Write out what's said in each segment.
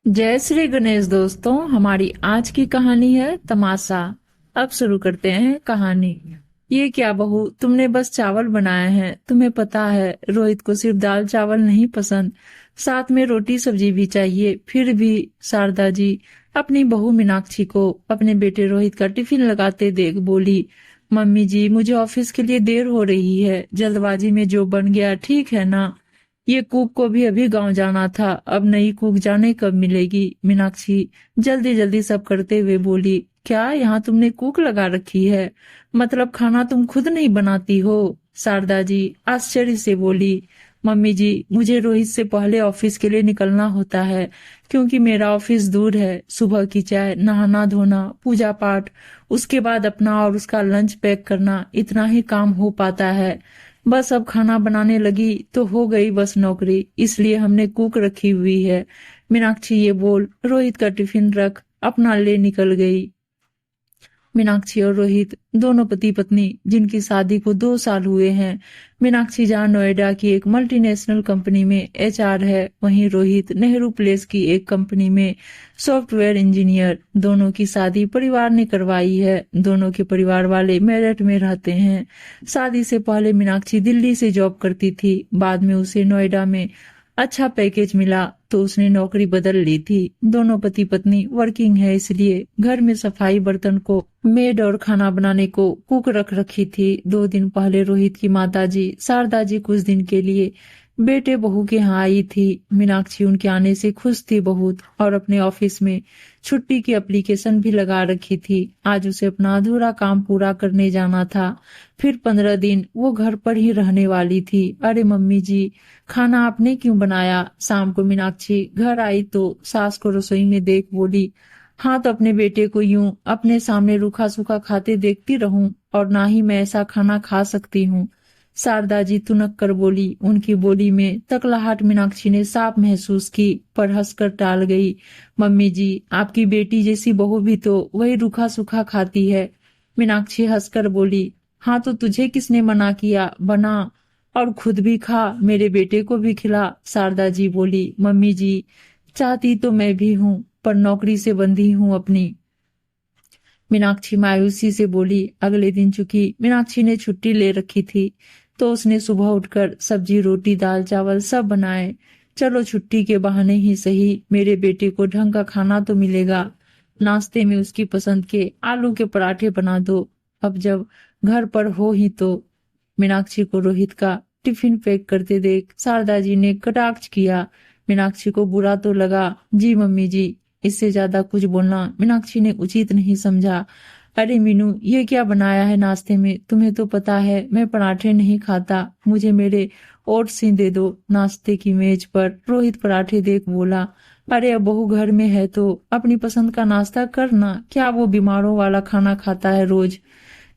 जय श्री गणेश दोस्तों। हमारी आज की कहानी है तमाशा। अब शुरू करते हैं कहानी। ये क्या बहू, तुमने बस चावल बनाए हैं। तुम्हें पता है रोहित को सिर्फ दाल चावल नहीं पसंद, साथ में रोटी सब्जी भी चाहिए। फिर भी शारदा जी अपनी बहू मीनाक्षी को अपने बेटे रोहित का टिफिन लगाते देख बोली, मम्मी जी मुझे ऑफिस के लिए देर हो रही है। जल्दबाजी में जो बन गया ठीक है ना। ये कुक को भी अभी गांव जाना था, अब नई कुक जाने कब मिलेगी। मीनाक्षी जल्दी जल्दी सब करते हुए बोली, क्या यहाँ तुमने कुक लगा रखी है? मतलब खाना तुम खुद नहीं बनाती हो? शारदा जी आश्चर्य से बोली, मम्मी जी मुझे रोहित से पहले ऑफिस के लिए निकलना होता है, क्योंकि मेरा ऑफिस दूर है। सुबह की चाय, नहाना धोना, पूजा पाठ, उसके बाद अपना और उसका लंच पैक करना, इतना ही काम हो पाता है। बस अब खाना बनाने लगी तो हो गई बस नौकरी, इसलिए हमने कुक रखी हुई है। मीनाक्षी ये बोल रोहित का टिफिन रख अपना ले निकल गई। मीनाक्षी और रोहित दोनों पति पत्नी जिनकी शादी को 2 साल हुए हैं। मीनाक्षी जहाँ नोएडा की एक मल्टीनेशनल कंपनी में एचआर है, वहीं रोहित नेहरू प्लेस की एक कंपनी में सॉफ्टवेयर इंजीनियर। दोनों की शादी परिवार ने करवाई है। दोनों के परिवार वाले मेरठ में रहते हैं। शादी से पहले मीनाक्षी दिल्ली से जॉब करती थी, बाद में उसे नोएडा में अच्छा पैकेज मिला तो उसने नौकरी बदल ली थी। दोनों पति पत्नी वर्किंग है, इसलिए घर में सफाई, बर्तन को मेड और खाना बनाने को कुक रख रखी थी। 2 दिन पहले रोहित की माताजी शारदा जी कुछ दिन के लिए बेटे बहू के यहाँ आई थी। मीनाक्षी उनके आने से खुश थी बहुत, और अपने ऑफिस में छुट्टी की एप्लीकेशन भी लगा रखी थी। आज उसे अपना अधूरा काम पूरा करने जाना था। फिर 15 दिन वो घर पर ही रहने वाली थी। अरे मम्मी जी, खाना आपने क्यों बनाया? शाम को मीनाक्षी घर आई तो सास को रसोई में देख बोली, हाँ तो अपने बेटे को यूं अपने सामने रूखा सूखा खाते देखती रहूं, और ना ही मैं ऐसा खाना खा सकती हूँ। शारदा जी तुनक कर बोली। उनकी बोली में तकलाहट मीनाक्षी ने साफ महसूस की, पर हंसकर टाल गई। मम्मी जी, आपकी बेटी जैसी बहू भी तो वही रूखा सूखा खाती है। मीनाक्षी हंसकर बोली, हाँ तो तुझे किसने मना किया? बना और खुद भी खा, मेरे बेटे को भी खिला। शारदा जी बोली, मम्मी जी चाहती तो मैं भी हूँ, पर नौकरी से बंधी हूँ अपनी। मीनाक्षी मायूसी से बोली। अगले दिन चूंकि मीनाक्षी ने छुट्टी ले रखी थी, तो उसने सुबह उठकर सब्जी, रोटी, दाल चावल सब बनाए। चलो छुट्टी के बहाने ही सही मेरे बेटे को ढंग का खाना तो मिलेगा। नाश्ते में उसकी पसंद के आलू के पराठे बना दो। अब जब घर पर हो ही तो। मीनाक्षी को रोहित का टिफिन पैक करते देख शारदा जी ने कटाक्ष किया। मीनाक्षी को बुरा तो लगा। जी मम्मी जी, इससे ज्यादा कुछ बोलना मीनाक्षी ने उचित नहीं समझा। अरे मीनू, ये क्या बनाया है नाश्ते में? तुम्हें तो पता है मैं पराठे नहीं खाता, मुझे मेरे ओट्स ही दे दो। नाश्ते की मेज पर रोहित पराठे देख बोला, अरे अब बहू घर में है तो अपनी पसंद का नाश्ता करना, क्या वो बीमारों वाला खाना खाता है रोज?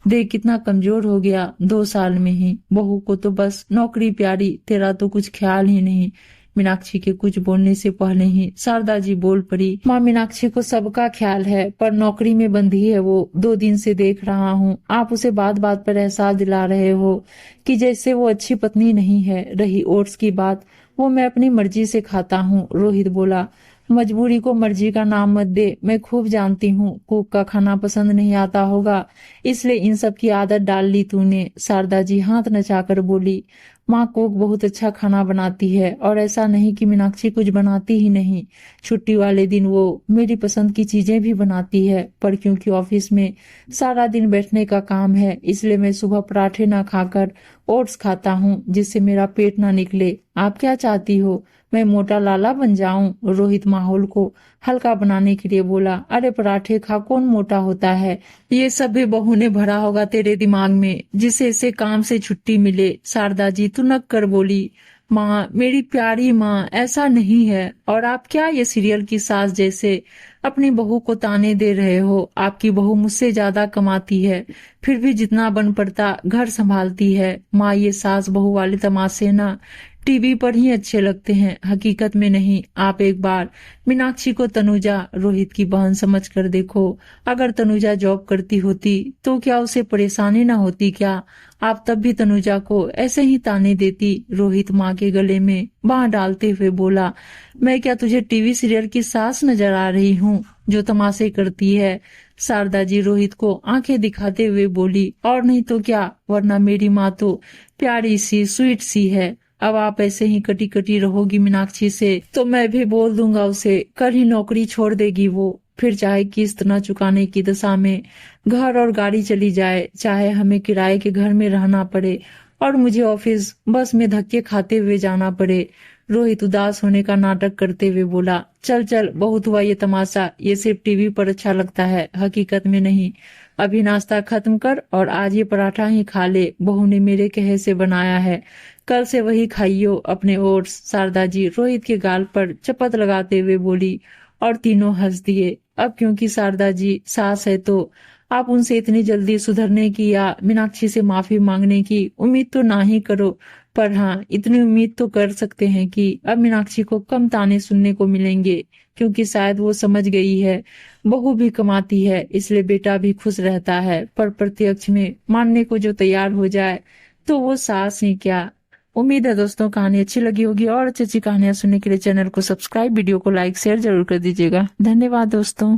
देख कितना कमजोर हो गया 2 साल में ही। बहू को तो बस नौकरी प्यारी, तेरा तो कुछ ख्याल ही नहीं। मीनाक्षी के कुछ बोलने से पहले ही शारदा जी बोल पड़ी, माँ मीनाक्षी को सबका ख्याल है, पर नौकरी में बंधी है वो। 2 दिन से देख रहा हूँ आप उसे बात बात पर एहसास दिला रहे हो कि जैसे वो अच्छी पत्नी नहीं है। रही ओट्स की बात, वो मैं अपनी मर्जी से खाता हूँ। रोहित बोला, मजबूरी को मर्जी का नाम मत दे। मैं खूब जानती हूँ कुक का खाना पसंद नहीं आता होगा, इसलिए इन सब की आदत डाल ली तूने। शारदा जी हाथ नचाकर बोली, माँ कुक बहुत अच्छा खाना बनाती है, और ऐसा नहीं कि मीनाक्षी कुछ बनाती ही नहीं। छुट्टी वाले दिन वो मेरी पसंद की चीजें भी बनाती है, पर क्योंकि ऑफिस में सारा दिन बैठने का काम है, इसलिए मैं सुबह पराठे ना खाकर ओट्स खाता हूँ, जिससे मेरा पेट ना निकले। आप क्या चाहती हो, मैं मोटा लाला बन जाऊं? रोहित माहौल को हल्का बनाने के लिए बोला, अरे पराठे खा, कौन मोटा होता है? ये सब भी बहू ने भरा होगा तेरे दिमाग में, जिसे इसे काम से छुट्टी मिले। शारदा जी तुनक कर बोली, माँ मेरी प्यारी माँ, ऐसा नहीं है। और आप क्या ये सीरियल की सास जैसे अपनी बहू को ताने दे रहे हो? आपकी बहू मुझसे ज्यादा कमाती है, फिर भी जितना बन पड़ता घर संभालती है। माँ ये सास बहू वाले तमाशे ना टीवी पर ही अच्छे लगते हैं, हकीकत में नहीं। आप एक बार मीनाक्षी को तनुजा, रोहित की बहन समझकर देखो। अगर तनुजा जॉब करती होती तो क्या उसे परेशानी ना होती क्या? आप तब भी तनुजा को ऐसे ही ताने देती? रोहित माँ के गले में बांह डालते हुए बोला, मैं क्या तुझे टीवी सीरियल की सास नजर आ रही हूँ जो तमाशे करती है? शारदा जी रोहित को आंखें दिखाते हुए बोली, और नहीं तो क्या, वरना मेरी माँ तो प्यारी सी स्वीट सी है। अब आप ऐसे ही कटी कटी रहोगी मीनाक्षी से तो मैं भी बोल दूंगा उसे, कल ही नौकरी छोड़ देगी वो। फिर चाहे किस्त न चुकाने की दशा में घर और गाड़ी चली जाए, चाहे हमें किराए के घर में रहना पड़े और मुझे ऑफिस बस में धक्के खाते हुए जाना पड़े। रोहित उदास होने का नाटक करते हुए बोला, चल चल बहुत हुआ ये तमाशा, ये सिर्फ टीवी पर अच्छा लगता है, हकीकत में नहीं। अभी नाश्ता खत्म कर और आज ये पराठा ही खा ले, बहू ने मेरे कहे से बनाया है, कल से वही खाइयो अपने ओट्स। शारदा जी रोहित के गाल पर चपत लगाते हुए बोली और तीनों हंस दिए। अब क्योंकि शारदा जी सास है तो आप उनसे इतनी जल्दी सुधरने की या मीनाक्षी से माफी मांगने की उम्मीद तो ना ही करो, पर हाँ इतनी उम्मीद तो कर सकते हैं कि अब मीनाक्षी को कम ताने सुनने को मिलेंगे, क्योंकि शायद वो समझ गई है बहू भी कमाती है इसलिए बेटा भी खुश रहता है। पर प्रत्यक्ष में मानने को जो तैयार हो जाए तो वो सास ही क्या। उम्मीद है दोस्तों कहानी अच्छी लगी होगी, और अच्छी अच्छी कहानियां सुनने के लिए चैनल को सब्सक्राइब, वीडियो को लाइक शेयर जरूर कर दीजिएगा। धन्यवाद दोस्तों।